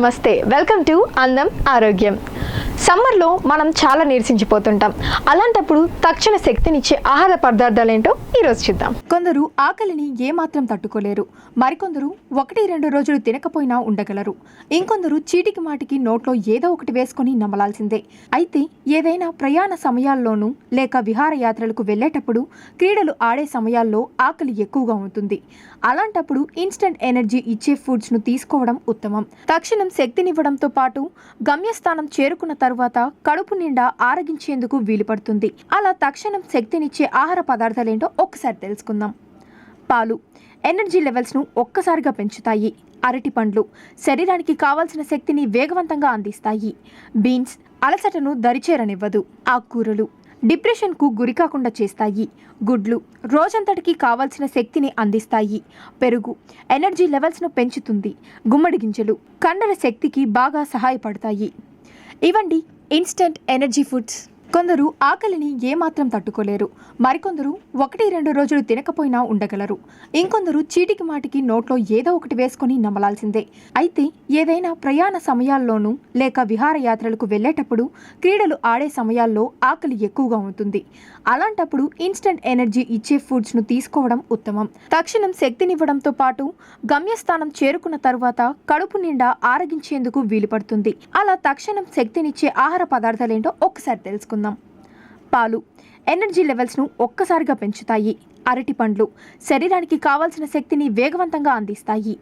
నమస్తే, welcome to అందం ఆరోగ్యం. సమ్మర్లో మనం చాలా నీరసించిపోతుంటాం. అలాంటప్పుడు తక్షణ శక్తినిచ్చే ఆహార పదార్థాలు ఏంటో ఈరోజు చూద్దాం. కొందరు ఆకలిని ఏమాత్రం తట్టుకోలేరు. మరికొందరు 1-2 రోజులు తినకపోయినా ఉండగలరు. ఇంకొందరు చీటికి మాటికి నోట్లో ఏదో ఒకటి వేసుకొని నమలాల్సిందే. అయితే ఏదైనా ప్రయాణ సమయాల్లోనూ లేక విహారయాత్రలకు వెళ్ళేటప్పుడు, క్రీడలు ఆడే సమయాల్లో ఆకలి ఎక్కువగా ఉంటుంది. అలాంటప్పుడు ఇన్స్టెంట్ ఎనర్జీ ఇచ్చే ఫుడ్స్ను తీసుకోవడం ఉత్తమం. తక్షణం శక్తినివ్వడంతో పాటు గమ్యస్థానం చేరుకున్న తరువాత కడుపు నిండా ఆరగించేందుకు వీలుపడుతుంది. అలా తక్షణం శక్తినిచ్చే ఆహార పదార్థాలేంటో ఒక్కసారి తెలుసుకుందాం. పాలు ఎనర్జీ లెవెల్స్ను ఒక్కసారిగా పెంచుతాయి. అరటి పండ్లు శరీరానికి కావాల్సిన శక్తిని వేగవంతంగా అందిస్తాయి. బీన్స్ అలసటను దరిచేరనివ్వదు. ఆకుకూరలు డిప్రెషన్కు గురికాకుండా చేస్తాయి. గుడ్లు రోజంతటికి కావాల్సిన శక్తిని అందిస్తాయి. పెరుగు ఎనర్జీ లెవెల్స్ను పెంచుతుంది. గుమ్మడి గింజలు కండర శక్తికి బాగా సహాయపడతాయి. ఇవండి ఇన్స్టెంట్ ఎనర్జీ ఫుడ్స్. కొందరు ఆకలిని ఏమాత్రం తట్టుకోలేరు. మరికొందరు 1-2 రోజులు తినకపోయినా ఉండగలరు. ఇంకొందరు చీటికి మాటికి నోట్లో ఏదో ఒకటి వేసుకొని నమలాల్సిందే. అయితే ఏదైనా ప్రయాణ సమయాల్లోనూ లేక విహారయాత్రలకు వెళ్ళేటప్పుడు, క్రీడలు ఆడే సమయాల్లో ఆకలి ఎక్కువగా ఉంటుంది. అలాంటప్పుడు ఇన్స్టెంట్ ఎనర్జీ ఇచ్చే ఫుడ్స్ను తీసుకోవడం ఉత్తమం. తక్షణం శక్తినివ్వడంతో పాటు గమ్యస్థానం చేరుకున్న తరువాత కడుపు నిండా ఆరగించేందుకు వీలుపడుతుంది. అలా తక్షణం శక్తినిచ్చే ఆహార పదార్థాలేంటో ఒక్కసారి తెలుసుకుందాం. పాలు ఎనర్జీ లెవెల్స్ను ఒక్కసారిగా పెంచుతాయి. అరటి పండ్లు శరీరానికి కావాల్సిన శక్తిని వేగవంతంగా అందిస్తాయి.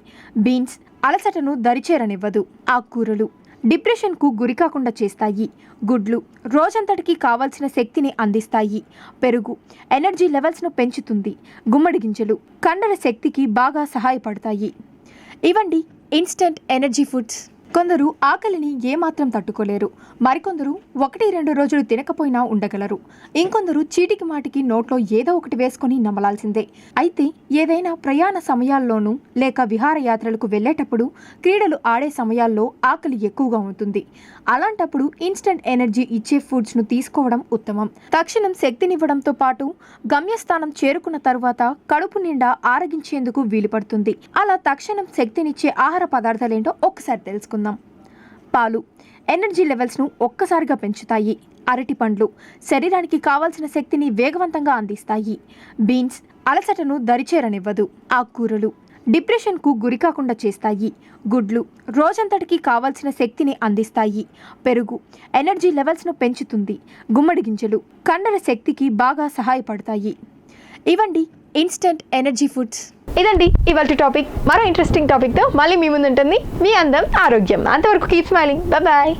బీన్స్ అలసటను దరిచేరనివ్వదు. ఆకుకూరలు డిప్రెషన్కు గురికాకుండా చేస్తాయి. గుడ్లు రోజంతటికి కావాల్సిన శక్తిని అందిస్తాయి. పెరుగు ఎనర్జీ లెవెల్స్ను పెంచుతుంది. గుమ్మడి గింజలు కండర శక్తికి బాగా సహాయపడతాయి. ఇవండి ఇన్స్టెంట్ ఎనర్జీ ఫుడ్స్. కొందరు ఆకలిని ఏమాత్రం తట్టుకోలేరు. మరికొందరు 1-2 రోజులు తినకపోయినా ఉండగలరు. ఇంకొందరు చీటికి మాటికి నోట్లో ఏదో ఒకటి వేసుకొని నమలాల్సిందే. అయితే ఏదైనా ప్రయాణ సమయాల్లోనూ లేక విహారయాత్రలకు వెళ్ళేటప్పుడు, క్రీడలు ఆడే సమయాల్లో ఆకలి ఎక్కువగా ఉంటుంది. అలాంటప్పుడు ఇన్స్టెంట్ ఎనర్జీ ఇచ్చే ఫుడ్స్ను తీసుకోవడం ఉత్తమం. తక్షణం శక్తినివ్వడంతో పాటు గమ్యస్థానం చేరుకున్న తరువాత కడుపు నిండా ఆరగించేందుకు వీలుపడుతుంది. అలా తక్షణం శక్తినిచ్చే ఆహార పదార్థాలేంటో ఒక్కసారి తెలుసుకుందాం. పాలు ఎనర్జీ లెవెల్స్ను ఒక్కసారిగా పెంచుతాయి. అరటి పండ్లు శరీరానికి కావాల్సిన శక్తిని వేగవంతంగా అందిస్తాయి. బీన్స్ అలసటను దరిచేరనివ్వదు. ఆకుకూరలు డిప్రెషన్కు గురికాకుండా చేస్తాయి. గుడ్లు రోజంతటికి కావాల్సిన శక్తిని అందిస్తాయి. పెరుగు ఎనర్జీ లెవెల్స్ను పెంచుతుంది. గుమ్మడి గింజలు కండర శక్తికి బాగా సహాయపడతాయి. ఇవండి ఇన్స్టెంట్ ఎనర్జీ ఫుడ్స్. ఇదండి ఇవాల్టి టాపిక్. మరో ఇంట్రెస్టింగ్ టాపిక్తో మళ్ళీ మీ ముందు ఉంటుంది మీ అందం ఆరోగ్యం. అంతవరకు కీప్ స్మైలింగ్. బాయ్.